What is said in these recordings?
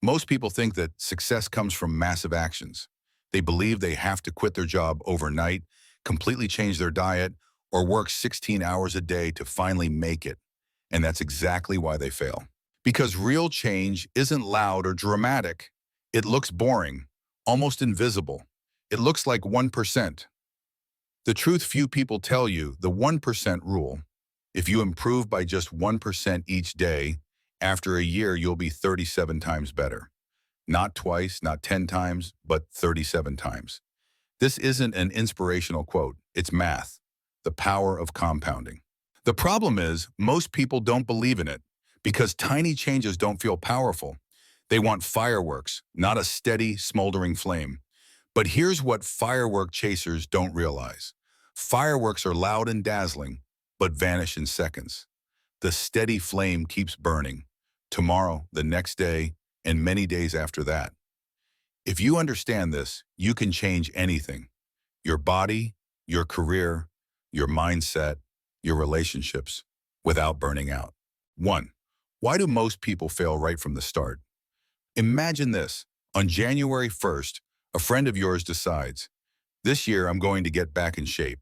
Most people think that success comes from massive actions. They believe they have to quit their job overnight, completely change their diet, or work 16 hours a day to finally make it. And that's exactly why they fail. Because real change isn't loud or dramatic. It looks boring, almost invisible. It looks like 1%. The truth few people tell you, the 1% rule. If you improve by just 1% each day, after a year you'll be 37 times better. Not twice, not 10 times, but 37 times. This isn't an inspirational quote, it's math, the power of compounding. The problem is, most people don't believe in it because tiny changes don't feel powerful. They want fireworks, not a steady, smoldering flame. But here's what firework chasers don't realize. Fireworks are loud and dazzling, but vanish in seconds. The steady flame keeps burning, tomorrow, the next day, and many days after that. If you understand this, you can change anything. Your body, your career, your mindset, your relationships, without burning out. 1. Why do most people fail right from the start? Imagine this. On January 1st, a friend of yours decides, this year I'm going to get back in shape.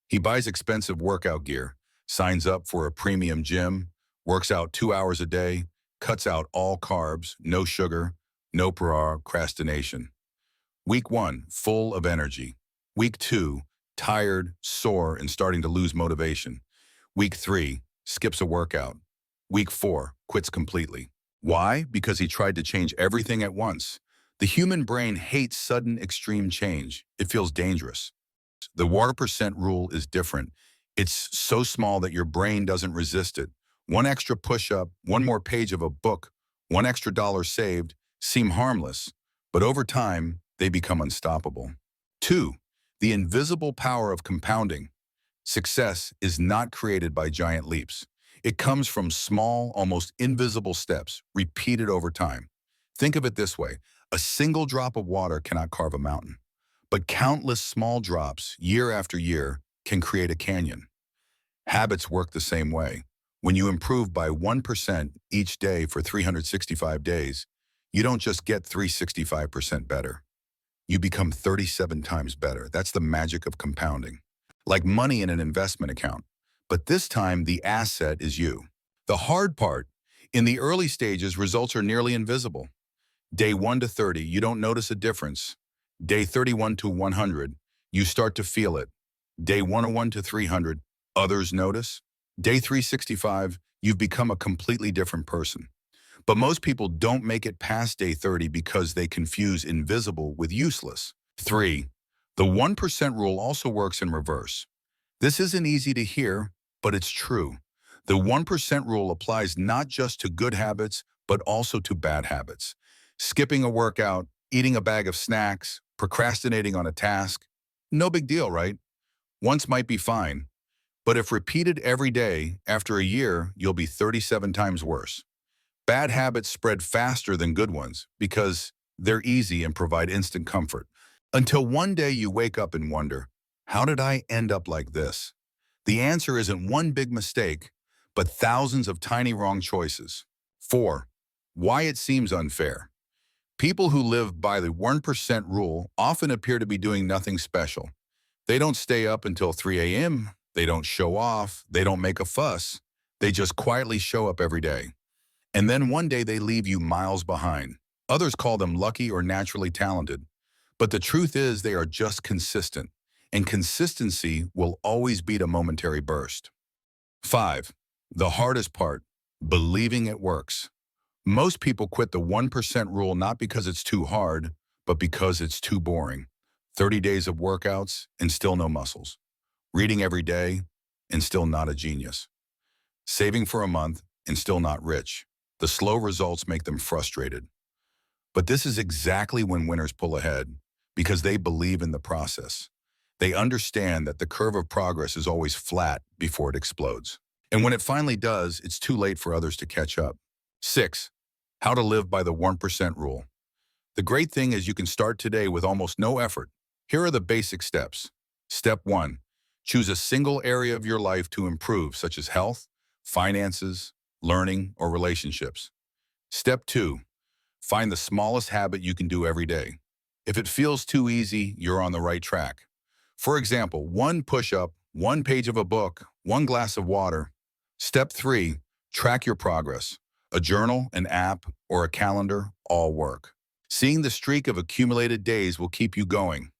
He buys expensive workout gear, signs up for a premium gym, works out 2 hours a day, cuts out all carbs, no sugar, no procrastination. Week 1, full of energy. Week 2, tired, sore, and starting to lose motivation. Week 3, skips a workout. Week 4, quits completely. Why? Because he tried to change everything at once. The human brain hates sudden extreme change. It feels dangerous. The 1% rule is different. It's so small that your brain doesn't resist it. One extra push-up, one more page of a book, one extra dollar saved seem harmless, but over time, they become unstoppable. 2. The invisible power of compounding. Success is not created by giant leaps. It comes from small, almost invisible steps, repeated over time. Think of it this way. A single drop of water cannot carve a mountain, but countless small drops, year after year, can create a canyon. Habits work the same way. When you improve by 1% each day for 365 days, you don't just get 365% better. You become 37 times better. That's the magic of compounding. Like money in an investment account. But this time, the asset is you. The hard part, in the early stages, results are nearly invisible. Day 1 to 30, you don't notice a difference. Day 31 to 100, you start to feel it. Day 101 to 300, others notice. Day 365, you've become a completely different person. But most people don't make it past day 30 because they confuse invisible with useless. 3. The 1% rule also works in reverse. This isn't easy to hear, but it's true. The 1% rule applies not just to good habits, but also to bad habits. Skipping a workout, eating a bag of snacks, procrastinating on a task. No big deal, right? Once might be fine. But if repeated every day, after a year, you'll be 37 times worse. Bad habits spread faster than good ones because they're easy and provide instant comfort. Until one day you wake up and wonder, how did I end up like this? The answer isn't one big mistake, but thousands of tiny wrong choices. 4. Why it seems unfair. People who live by the 1% rule often appear to be doing nothing special. They don't stay up until 3 a.m., they don't show off, they don't make a fuss. They just quietly show up every day. And then one day they leave you miles behind. Others call them lucky or naturally talented. But the truth is they are just consistent. And consistency will always beat a momentary burst. 5. The hardest part, believing it works. Most people quit the 1% rule not because it's too hard, but because it's too boring. 30 days of workouts and still no muscles. Reading every day and still not a genius. Saving for a month and still not rich. The slow results make them frustrated. But this is exactly when winners pull ahead, because they believe in the process. They understand that the curve of progress is always flat before it explodes. And when it finally does, it's too late for others to catch up. 6. How to live by the 1% rule. The great thing is you can start today with almost no effort. Here are the basic steps. Step 1. Choose a single area of your life to improve, such as health, finances, learning, or relationships. Step 2. Find the smallest habit you can do every day. If it feels too easy, you're on the right track. For example, one push-up, one page of a book, one glass of water. Step 3, track your progress. A journal, an app, or a calendar all work. Seeing the streak of accumulated days will keep you going.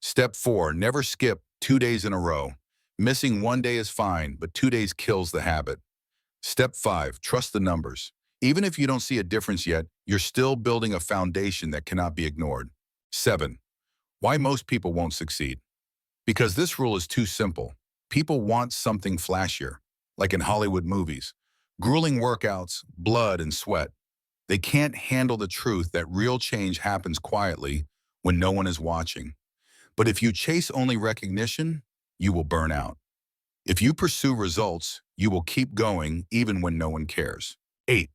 Step 4, never skip 2 days in a row. Missing one day is fine, but 2 days kills the habit. Step 5, trust the numbers. Even if you don't see a difference yet, you're still building a foundation that cannot be ignored. 7, why most people won't succeed. Because this rule is too simple. People want something flashier, like in Hollywood movies. Grueling workouts, blood and sweat. They can't handle the truth that real change happens quietly when no one is watching. But if you chase only recognition, you will burn out. If you pursue results, you will keep going even when no one cares. 8,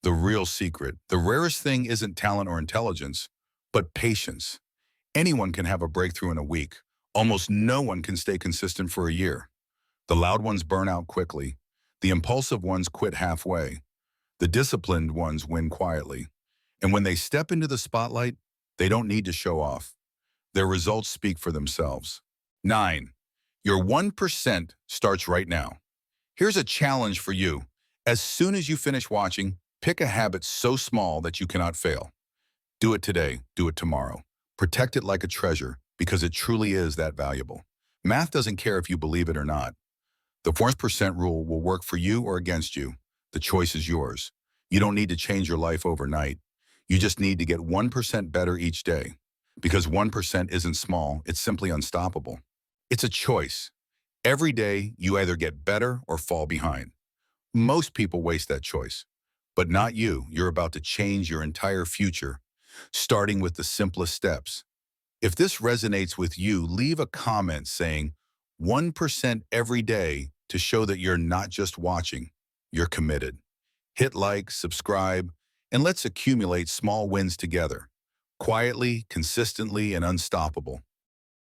the real secret. The rarest thing isn't talent or intelligence, but patience. Anyone can have a breakthrough in a week. Almost no one can stay consistent for a year. The loud ones burn out quickly. The impulsive ones quit halfway. The disciplined ones win quietly. And when they step into the spotlight, they don't need to show off. Their results speak for themselves. 9, your 1% starts right now. Here's a challenge for you. As soon as you finish watching, pick a habit so small that you cannot fail. Do it today, do it tomorrow. Protect it like a treasure because it truly is that valuable. Math doesn't care if you believe it or not. The 4% rule will work for you or against you. The choice is yours. You don't need to change your life overnight. You just need to get 1% better each day. Because 1% isn't small, it's simply unstoppable. It's a choice. Every day, you either get better or fall behind. Most people waste that choice. But not you. You're about to change your entire future, starting with the simplest steps. If this resonates with you, leave a comment saying 1% every day to show that you're not just watching, you're committed. Hit like, subscribe, and let's accumulate small wins together. Quietly, consistently, and unstoppable.